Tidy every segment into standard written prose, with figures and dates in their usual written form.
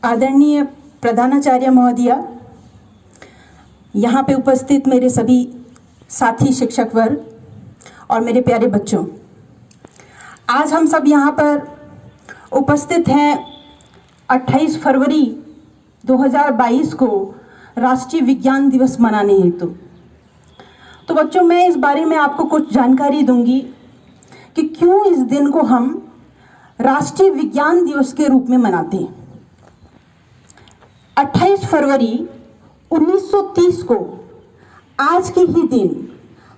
आदरणीय प्रधानाचार्य महोदया, यहाँ पे उपस्थित मेरे सभी साथी शिक्षक वर्ग और मेरे प्यारे बच्चों, आज हम सब यहाँ पर उपस्थित हैं 28 फरवरी 2022 को राष्ट्रीय विज्ञान दिवस मनाने हेतु। तो बच्चों, मैं इस बारे में आपको कुछ जानकारी दूंगी कि क्यों इस दिन को हम राष्ट्रीय विज्ञान दिवस के रूप में मनाते हैं। 28 फरवरी 1930 को आज के ही दिन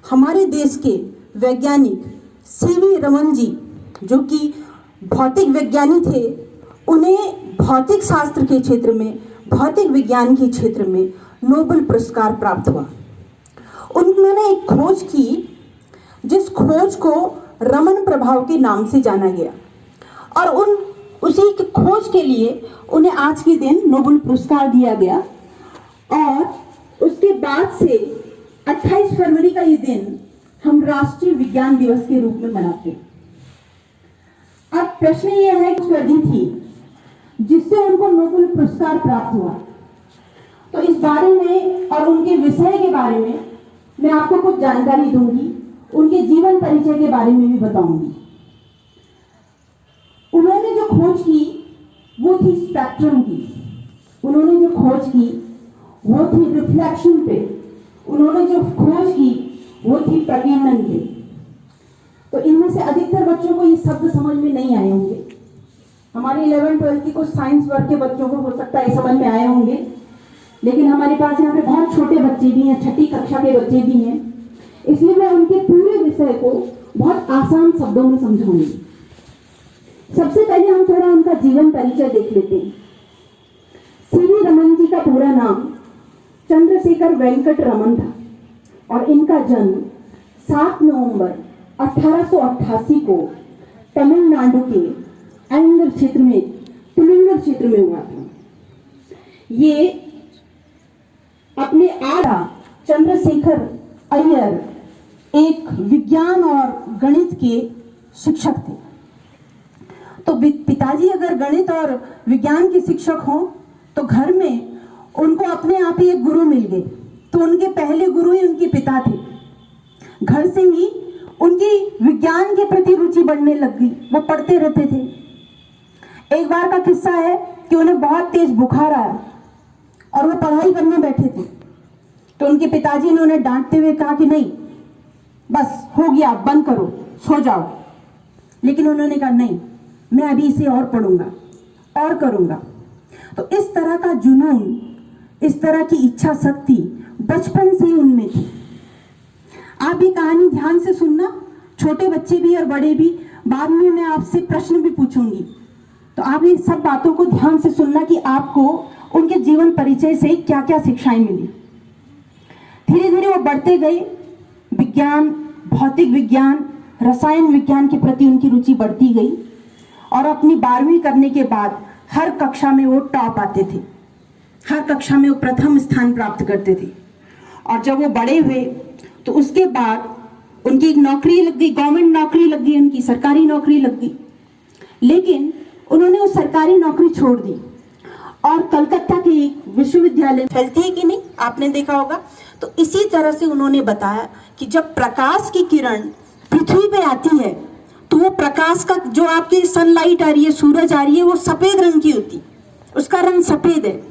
हमारे देश के वैज्ञानिक सीवी रमन जी, जो कि भौतिक विज्ञानी थे, उन्हें भौतिक शास्त्र के क्षेत्र में, भौतिक विज्ञान के क्षेत्र में नोबेल पुरस्कार प्राप्त हुआ। उन्होंने एक खोज की जिस खोज को रमन प्रभाव के नाम से जाना गया और उसी की खोज के लिए उन्हें आज के दिन नोबेल पुरस्कार दिया गया। और उसके बाद से 28 फरवरी का ये दिन हम राष्ट्रीय विज्ञान दिवस के रूप में मनाते हैं। अब प्रश्न ये है कि विधि थी जिससे उनको नोबेल पुरस्कार प्राप्त हुआ, तो इस बारे में और उनके विषय के बारे में मैं आपको कुछ जानकारी दूंगी, उनके जीवन परिचय के बारे में भी बताऊंगी। उन्होंने जो खोज की वो थी स्पेक्ट्रम की, उन्होंने जो खोज की वो थी रिफ्लेक्शन पे, उन्होंने जो खोज की वो थी प्रकीर्णन पे। तो इनमें से अधिकतर बच्चों को ये शब्द समझ में नहीं आए होंगे। हमारे 11-12 की कुछ साइंस वर्ग के बच्चों को हो सकता है समझ में आए होंगे, लेकिन हमारे पास यहाँ पे बहुत छोटे बच्चे भी हैं, 6ठी कक्षा के बच्चे भी हैं, इसलिए मैं उनके पूरे विषय को बहुत आसान शब्दों में समझाऊंगी। सबसे पहले हम थोड़ा उनका जीवन परिचय देख लेते हैं। सीवी रमन जी का पूरा नाम चंद्रशेखर वेंकट रमन था और इनका जन्म 7 नवंबर 1888 को तमिलनाडु के अयंगर क्षेत्र में, पुलिंगर क्षेत्र में हुआ था। ये अपने आदा चंद्रशेखर अय्यर एक विज्ञान और गणित के शिक्षक थे। तो पिताजी अगर गणित और विज्ञान के शिक्षक हों तो घर में उनको अपने आप ही एक गुरु मिल गए। तो उनके पहले गुरु ही उनके पिता थे। घर से ही उनकी विज्ञान के प्रति रुचि बढ़ने लग गई, वो पढ़ते रहते थे। एक बार का किस्सा है कि उन्हें बहुत तेज बुखार आया और वो पढ़ाई करने बैठे थे। तो उनके पिताजी ने उन्हें डांटते हुए कहा कि नहीं, बस हो गया, बंद करो, सो जाओ। लेकिन उन्होंने कहा नहीं, मैं अभी इसे और पढ़ूंगा और करूंगा। तो इस तरह का जुनून, इस तरह की इच्छा शक्ति बचपन से ही उनमें थी। आप ये कहानी ध्यान से सुनना, छोटे बच्चे भी और बड़े भी। बाद में मैं आपसे प्रश्न भी पूछूंगी, तो आप ये सब बातों को ध्यान से सुनना कि आपको उनके जीवन परिचय से क्या क्या शिक्षाएं मिली। धीरे धीरे वो बढ़ते गए, विज्ञान, भौतिक विज्ञान, रसायन विज्ञान के प्रति उनकी रुचि बढ़ती गई और अपनी 12वीं करने के बाद हर कक्षा में वो टॉप आते थे, हर कक्षा में वो प्रथम स्थान प्राप्त करते थे। और जब वो बड़े हुए तो उसके बाद उनकी एक नौकरी लग गई, गवर्नमेंट नौकरी लग गई, उनकी सरकारी नौकरी लग गई। लेकिन उन्होंने वो सरकारी नौकरी छोड़ दी और कलकत्ता के एक विश्वविद्यालय, फैलती है कि नहीं आपने देखा होगा, तो इसी तरह से उन्होंने बताया कि जब प्रकाश की किरण पृथ्वी पे आती है तो वो प्रकाश का, जो आपकी सनलाइट आ रही है, सूरज आ रही है, वो सफेद रंग की होती, उसका रंग सफेद है।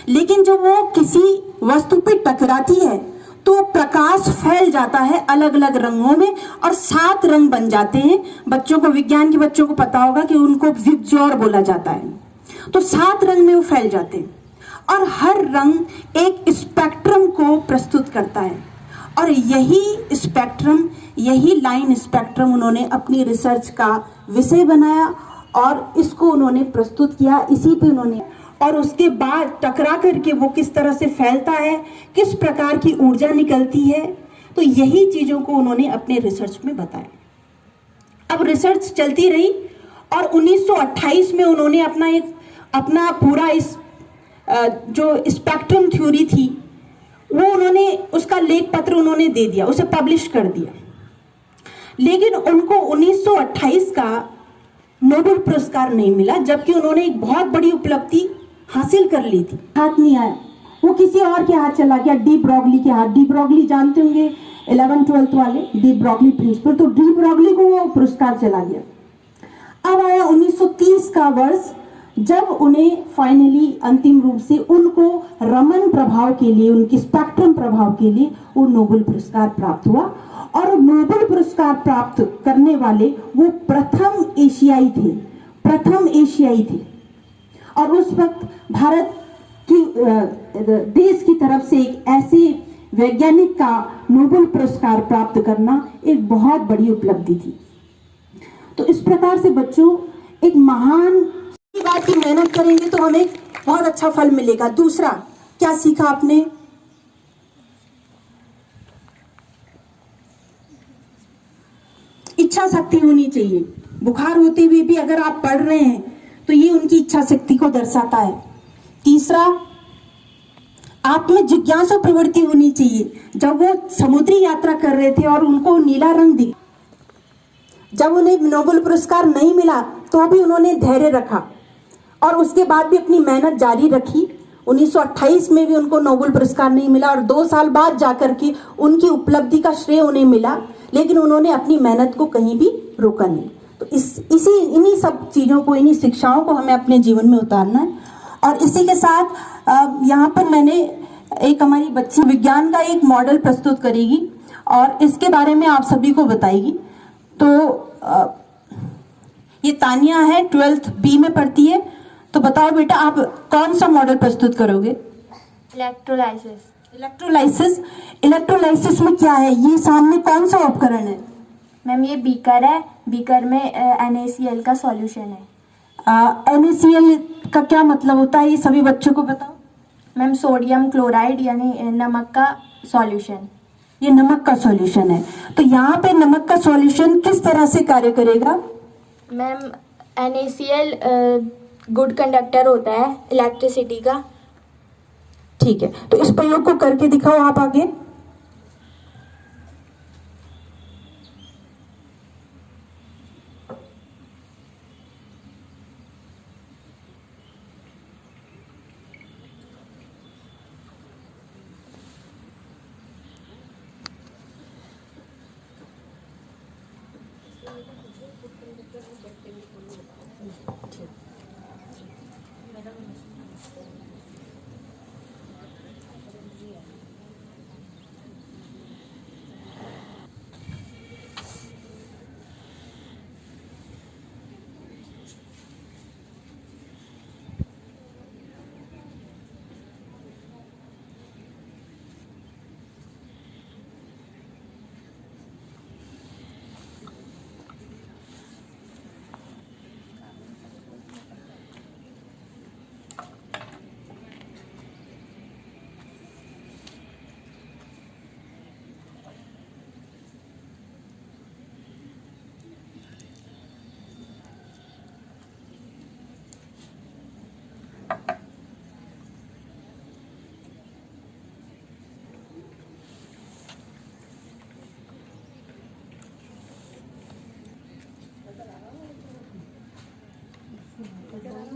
लेकिन जब वो किसी वस्तु पे टकराती है तो प्रकाश फैल जाता है अलग अलग रंगों में और 7 रंग बन जाते हैं। बच्चों को, विज्ञान के बच्चों को पता होगा कि उनको विबज्योर बोला जाता है। तो 7 रंग में वो फैल जाते हैं और हर रंग एक स्पेक्ट्रम को प्रस्तुत करता है। और यही स्पेक्ट्रम, यही लाइन स्पेक्ट्रम उन्होंने अपनी रिसर्च का विषय बनाया और इसको उन्होंने प्रस्तुत किया, इसी पे उन्होंने। और उसके बाद टकरा करके वो किस तरह से फैलता है, किस प्रकार की ऊर्जा निकलती है, तो यही चीजों को उन्होंने अपने रिसर्च में बताया। अब रिसर्च चलती रही और 1928 में उन्होंने अपना पूरा इस जो स्पेक्ट्रम थ्योरी थी वो उन्होंने, उसका लेख पत्र उन्होंने दे दिया, उसे पब्लिश कर दिया। लेकिन उनको 1928 का नोबेल पुरस्कार नहीं मिला, जबकि उन्होंने एक बहुत बड़ी उपलब्धि हासिल कर ली थी। हाथ नहीं आया, वो किसी और के हाथ चला गया, डी ब्रॉगली के हाथ। डी ब्रॉगली जानते होंगे 11th-12th वाले, डी ब्रॉगली प्रिंसिपल। तो डी ब्रॉगली को वो पुरस्कार चला गया। अब आया 1930 का वर्ष, जब उन्हें फाइनली अंतिम रूप से उनको रमन प्रभाव के लिए, उनके स्पेक्ट्रम प्रभाव के लिए वो नोबेल पुरस्कार प्राप्त हुआ। और नोबेल पुरस्कार प्राप्त करने वाले वो प्रथम एशियाई थे, प्रथम एशियाई थे। और उस वक्त भारत की देश की तरफ से एक ऐसे वैज्ञानिक का नोबेल पुरस्कार प्राप्त करना एक बहुत बड़ी उपलब्धि थी। तो इस प्रकार से बच्चों, एक महान बात की मेहनत करेंगे तो हमें बहुत अच्छा फल मिलेगा। दूसरा क्या सीखा आपने? इच्छा शक्ति होनी चाहिए। बुखार होते हुए भी अगर आप पढ़ रहे हैं तो ये उनकी इच्छा शक्ति को दर्शाता है। तीसरा, आप में जिज्ञासा प्रवृत्ति होनी चाहिए। जब वो समुद्री यात्रा कर रहे थे और उनको नीला रंग दिखा, जब उन्हें नोबेल पुरस्कार नहीं मिला तो भी उन्होंने धैर्य रखा और उसके बाद भी अपनी मेहनत जारी रखी। 1928 में भी उनको नोबेल पुरस्कार नहीं मिला और 2 साल बाद जाकर के उनकी उपलब्धि का श्रेय उन्हें मिला, लेकिन उन्होंने अपनी मेहनत को कहीं भी रोका नहीं। तो इन्हीं सब चीज़ों को, इन्हीं शिक्षाओं को हमें अपने जीवन में उतारना है। और इसी के साथ यहाँ पर मैंने एक हमारी बच्ची विज्ञान का एक मॉडल प्रस्तुत करेगी और इसके बारे में आप सभी को बताएगी। तो ये तानिया है, 12th B में पढ़ती है। तो बताओ बेटा, आप कौन सा मॉडल प्रस्तुत करोगे? इलेक्ट्रोलाइसिस। इलेक्ट्रोलाइसिस में क्या है? ये सामने कौन सा उपकरण है? मैम ये बीकर है, बीकर में NaCl का सॉल्यूशन है। NaCl का क्या मतलब होता है, ये सभी बच्चों को बताओ। मैम सोडियम क्लोराइड यानी नमक का सॉल्यूशन। ये नमक का सॉल्यूशन है। तो यहाँ पे नमक का सॉल्यूशन किस तरह से कार्य करेगा? मैम NaCl गुड कंडक्टर होता है इलेक्ट्रिसिटी का। ठीक है, तो इस प्रयोग को करके दिखाओ आप आगे।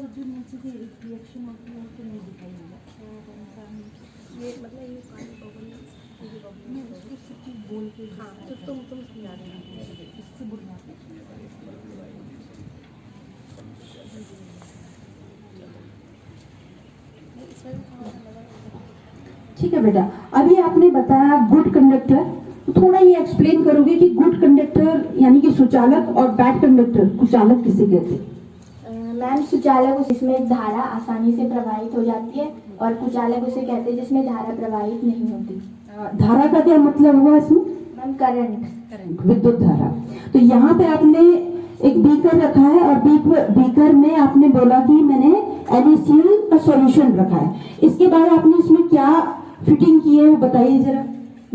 जो नीचे की रिएक्शन होती है तो नहीं दिखाई देगा। ये मतलब ये पानी बबल में उसको सिर्फ बोल के, हाँ तो तुम समझा रहे हो इससे बोलना। ठीक है बेटा, अभी आपने बताया गुड कंडक्टर, तो थोड़ा ये एक्सप्लेन करोगे कि गुड कंडक्टर यानी कि सुचालक और बैड कंडक्टर कुचालक किसे कहते हैं? मैम सुचालक जिसमें धारा आसानी से प्रवाहित हो जाती है और कुचालक उसे कहते हैं जिसमें धारा प्रवाहित नहीं होती। धारा का क्या मतलब हुआ इसमें? मैम करंट, विद्युत धारा। तो यहाँ पे आपने एक बीकर रखा है और बीकर में आपने बोला कि मैंने NaCl का सॉल्यूशन रखा है। इसके बाद आपने इसमें क्या फिटिंग की है वो बताइए जरा।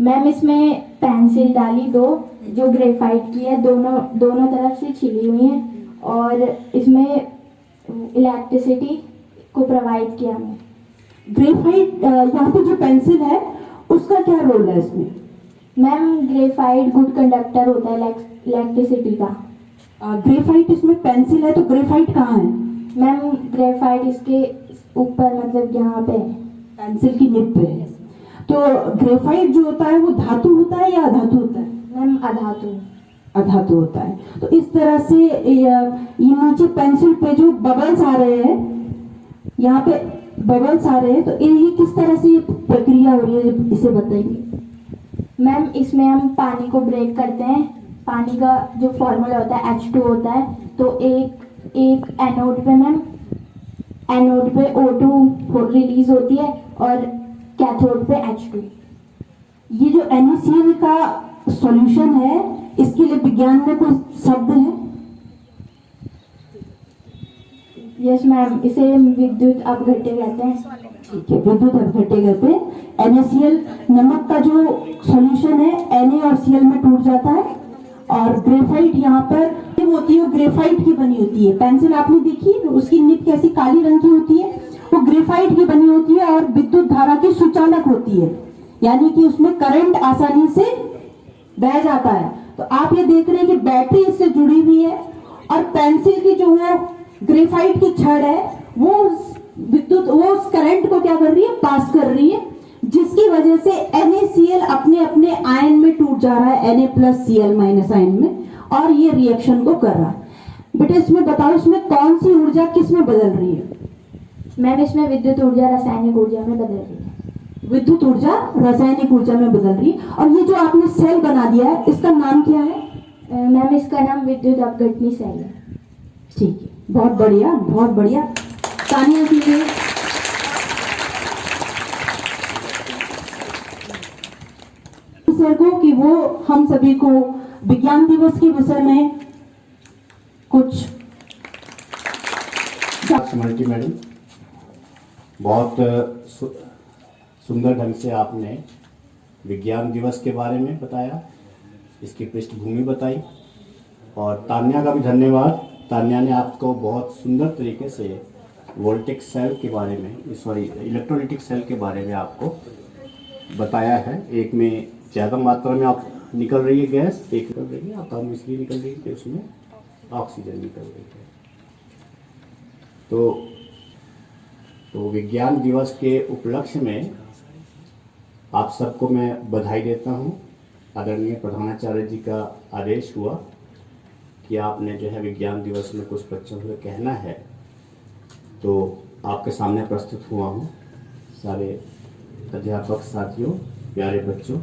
मैम इसमें पेंसिल डाली दो जो ग्रेफाइट की है, दोनों तरफ से छिली हुई है और इसमें इलेक्ट्रिसिटी को प्रोवाइड किया हमने। ग्रेफाइट यहाँ पे जो पेंसिल है उसका क्या रोल है इसमें? मैम ग्रेफाइट गुड कंडक्टर होता है इलेक्ट्रिसिटी का। ग्रेफाइट इसमें पेंसिल है तो ग्रेफाइट कहाँ है? मैम ग्रेफाइट इसके ऊपर मतलब यहाँ पे है। पेंसिल की निब पे है। तो ग्रेफाइट जो होता है वो धातु होता है या अधातु होता है? मैम अधातु। अधातु होता है। तो इस तरह से ये नीचे पेंसिल पे जो बबल्स आ रहे हैं, यहाँ पे बबल्स आ रहे हैं, तो ये किस तरह से ये प्रक्रिया हो रही है, इसे बताइए। मैम इसमें हम पानी को ब्रेक करते हैं। पानी का जो फॉर्मूला होता है H2 होता है। तो एक एनोड पे मैम, एनोड पे O2 रिलीज होती है और कैथोड पे H2। ये जो NaCl का सॉल्यूशन है, इसके लिए विज्ञान में कोई शब्द है? यस मैम, इसे विद्युत अपघट्य कहते हैं। ठीक है, विद्युत अपघट्य कहते हैं। NaCl नमक का जो सॉल्यूशन है Na और Cl में टूट जाता है। और ग्रेफाइट यहाँ पर होती है, ग्रेफाइट की बनी होती है। पेंसिल आपने देखी है, उसकी निब कैसी काली रंग की होती है, वो ग्रेफाइट की बनी होती है और विद्युत धारा की सुचालक होती है, यानी कि उसमें करंट आसानी से बह जाता है। तो आप ये देख रहे हैं कि बैटरी इससे जुड़ी हुई है और पेंसिल की जो वो ग्रेफाइट की छड़ है वो उस करंट को क्या कर रही है, पास कर रही है, जिसकी वजह से NaCl अपने अपने आयन में टूट जा रहा है, Na+Cl- आयन में, और ये रिएक्शन को कर रहा है। बेटा इसमें बताओ, इसमें कौन सी ऊर्जा किस में बदल रही है? मैम इसमें विद्युत ऊर्जा रासायनिक ऊर्जा में बदल रही है। विद्युत ऊर्जा रासायनिक ऊर्जा में बदल रही है। और ये जो आपने सेल बना दिया है, इसका नाम क्या है? मैम इसका नाम विद्युत अपघटनी सेल है। ठीक है, बहुत बढ़िया, बहुत बढ़िया। तानिया कीजिए। सर को कि वो हम सभी को विज्ञान दिवस के विषय में कुछ। स्मृति मैडम, बहुत सुंदर ढंग से आपने विज्ञान दिवस के बारे में बताया, इसकी पृष्ठभूमि बताई। और तान्या का भी धन्यवाद। तान्या ने आपको बहुत सुंदर तरीके से वोल्टिक सेल के बारे में, इलेक्ट्रोलिटिक सेल के बारे में आपको बताया है। एक में ज़्यादा मात्रा में आप निकल रही है गैस, एक निकल रही है, कम इसलिए निकल रही है कि उसमें ऑक्सीजन निकल रही है। तो विज्ञान दिवस के उपलक्ष्य में आप सबको मैं बधाई देता हूँ। आदरणीय प्रधानाचार्य जी का आदेश हुआ कि आपने जो है विज्ञान दिवस में कुछ बच्चों को कहना है, तो आपके सामने प्रस्तुत हुआ हूँ। सारे अध्यापक साथियों, प्यारे बच्चों,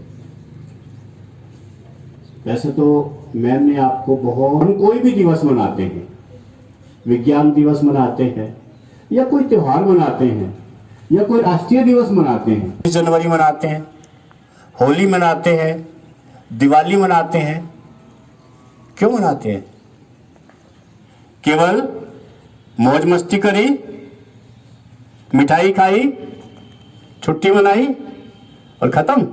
वैसे तो मैम ने आपको बहुत, हम कोई भी दिवस मनाते हैं, विज्ञान दिवस मनाते हैं या कोई त्योहार मनाते हैं या कोई राष्ट्रीय दिवस मनाते हैं, 20 जनवरी मनाते हैं, होली मनाते हैं, दिवाली मनाते हैं, क्यों मनाते हैं? केवल मौज मस्ती करी, मिठाई खाई, छुट्टी मनाई और खत्म?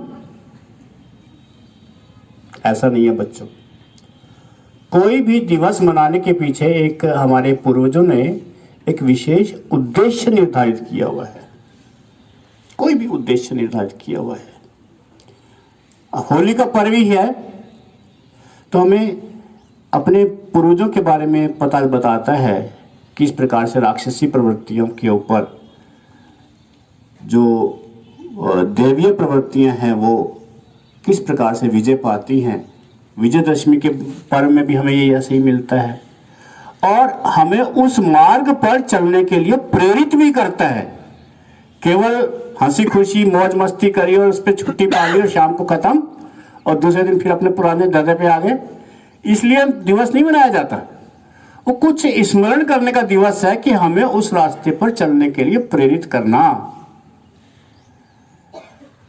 ऐसा नहीं है बच्चों। कोई भी दिवस मनाने के पीछे एक हमारे पूर्वजों ने एक विशेष उद्देश्य निर्धारित किया हुआ है। कोई भी उद्देश्य निर्धारित किया हुआ है। होली का पर्व ही है तो हमें अपने पूर्वजों के बारे में पता बताता है किस प्रकार से राक्षसी प्रवृत्तियों के ऊपर जो दैवीय प्रवृत्तियां हैं वो किस प्रकार से विजय पाती हैं। विजयदशमी के पर्व में भी हमें ये ऐसे ही मिलता है और हमें उस मार्ग पर चलने के लिए प्रेरित भी करता है। केवल हंसी खुशी मौज मस्ती करी और उस पर छुट्टी पा ली और शाम को खत्म और दूसरे दिन फिर अपने पुराने दर्रे पे आ गए, इसलिए दिवस नहीं मनाया जाता। वो कुछ स्मरण करने का दिवस है कि हमें उस रास्ते पर चलने के लिए प्रेरित करना।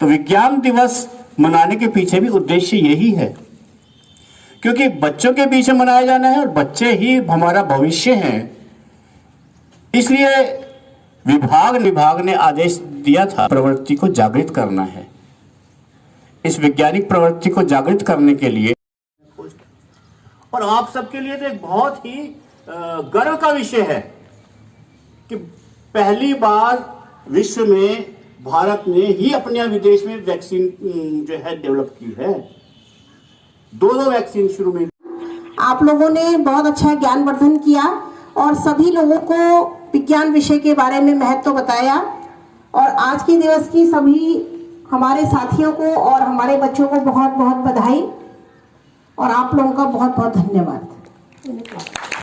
तो विज्ञान दिवस मनाने के पीछे भी उद्देश्य यही है, क्योंकि बच्चों के पीछे मनाया जाना है और बच्चे ही हमारा भविष्य हैं। इसलिए विभाग ने आदेश दिया था प्रवृत्ति को जागृत करना है। इस वैज्ञानिक प्रवृत्ति को जागृत करने के लिए और आप सबके लिए तो एक बहुत ही गर्व का विषय है कि पहली बार विश्व में भारत ने ही अपने विदेश में वैक्सीन जो है डेवलप की है। दो वैक्सीन शुरू में। आप लोगों ने बहुत अच्छा ज्ञानवर्धन किया और सभी लोगों को विज्ञान विषय के बारे में महत्व बताया। और आज के दिवस की सभी हमारे साथियों को और हमारे बच्चों को बहुत बहुत बधाई और आप लोगों का बहुत बहुत धन्यवाद।